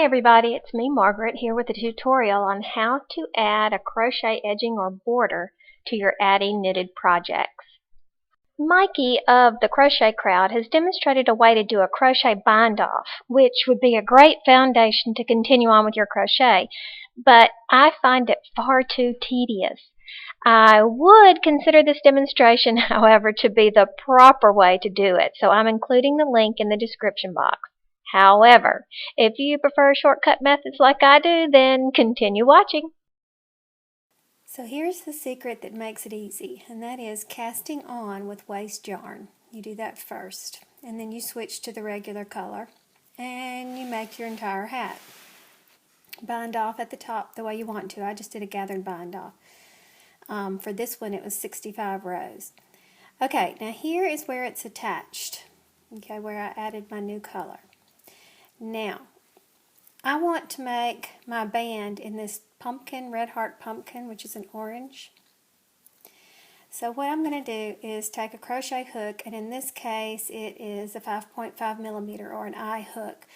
everybody, it's me Margaret here with a tutorial on how to add a crochet edging or border to your Addi knitted projects. Mikey of the Crochet Crowd has demonstrated a way to do a crochet bind off, which would be a great foundation to continue on with your crochet, but I find it far too tedious. I would consider this demonstration, however, to be the proper way to do it, so I'm including the link in the description box. However, if you prefer shortcut methods like I do, then continue watching. So here's the secret that makes it easy, and that is casting on with waste yarn. You do that first, and then you switch to the regular color, and you make your entire hat. Bind off at the top the way you want to. I just did a gathered bind off. For this one it was 65 rows. Okay, now here is where it's attached, okay, where I added my new color. Now, I want to make my band in this pumpkin, red heart pumpkin, which is an orange. So what I'm going to do is take a crochet hook, and in this case it is a 5.5 millimeter or an eye hook.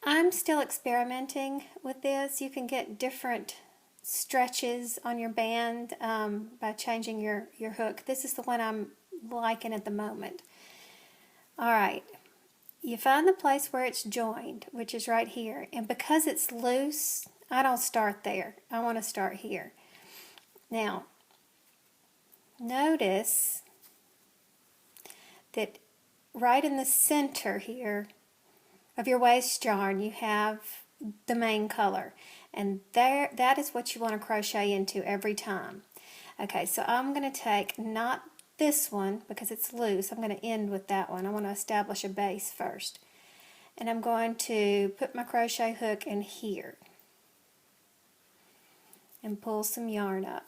I'm still experimenting with this. You can get different stretches on your band by changing your hook. This is the one I'm liking at the moment. Alright. You find the place where it's joined, which is right here, and because it's loose, I don't start there. I want to start here. Now, notice that right in the center here of your waste yarn you have the main color, and that is what you want to crochet into every time. Okay, so I'm going to take not this one because it's loose. I'm going to end with that one. I want to establish a base first. And I'm going to put my crochet hook in here and pull some yarn up.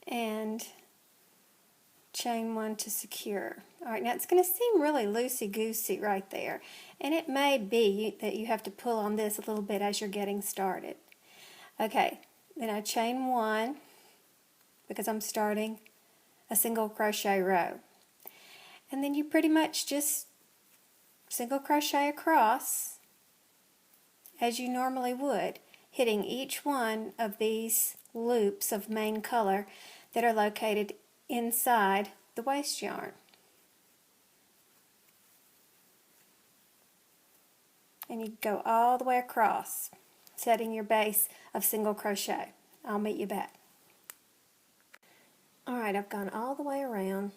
And chain one to secure. Alright, now it's going to seem really loosey-goosey right there. And it may be that you have to pull on this a little bit as you're getting started. Okay. Then I chain one because I'm starting a single crochet row. And then you pretty much just single crochet across as you normally would, hitting each one of these loops of main color that are located inside the waste yarn. And you go all the way across, setting your base of single crochet. I'll meet you back. Alright, I've gone all the way around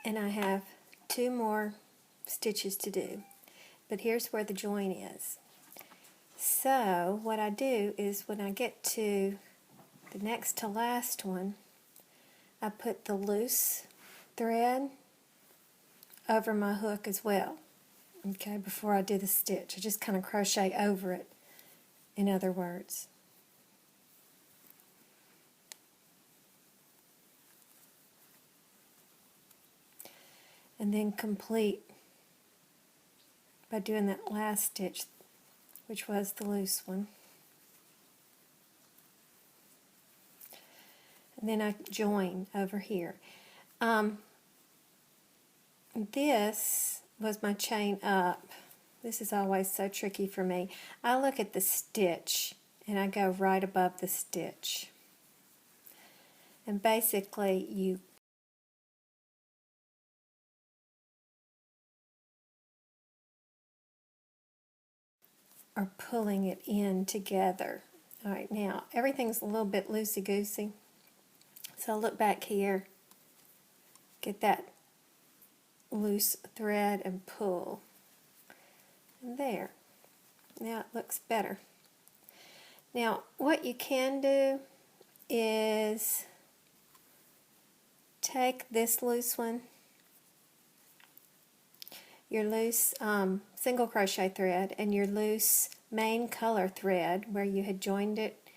and I have 2 more stitches to do. But here's where the join is. So what I do is when I get to the next to last one, I put the loose thread over my hook as well. Okay, before I do the stitch. I just kind of crochet over it, in other words. And then complete by doing that last stitch, which was the loose one. And then I join over here. This was my chain up. This is always so tricky for me. I look at the stitch and I go right above the stitch. And basically you are pulling it in together. Alright, now everything's a little bit loosey-goosey. So I'll look back here, get that loose thread and pull. And there. Now it looks better. Now what you can do is take this loose one, your loose single crochet thread, and your loose main color thread where you had joined it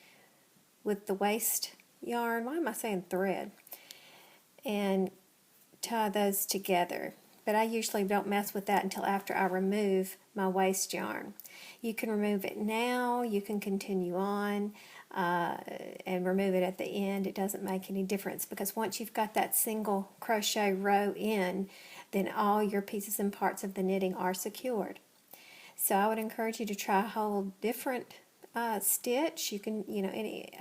with the waste yarn. Why am I saying thread? And tie those together. But I usually don't mess with that until after I remove my waste yarn. You can remove it now, you can continue on and remove it at the end. It doesn't make any difference because once you've got that single crochet row in, then all your pieces and parts of the knitting are secured. So I would encourage you to try a whole different stitch. You can,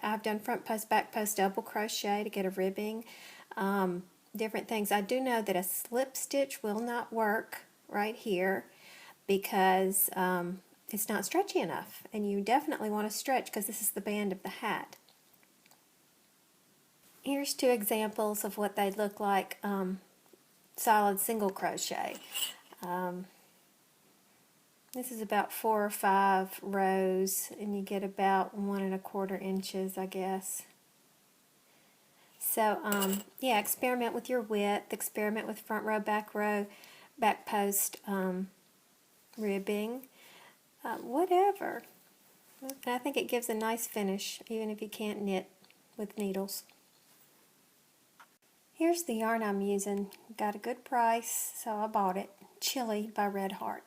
I've done front post, back post, double crochet to get a ribbing, different things. I do know that a slip stitch will not work right here because it's not stretchy enough, and you definitely want to stretch because this is the band of the hat. Here's 2 examples of what they look like solid single crochet. This is about 4 or 5 rows, and you get about 1 1/4 inches, I guess. So, yeah, experiment with your width, experiment with front row, back post ribbing, whatever. And I think it gives a nice finish, even if you can't knit with needles. Here's the yarn I'm using. Got a good price, so I bought it. Chili by Red Heart.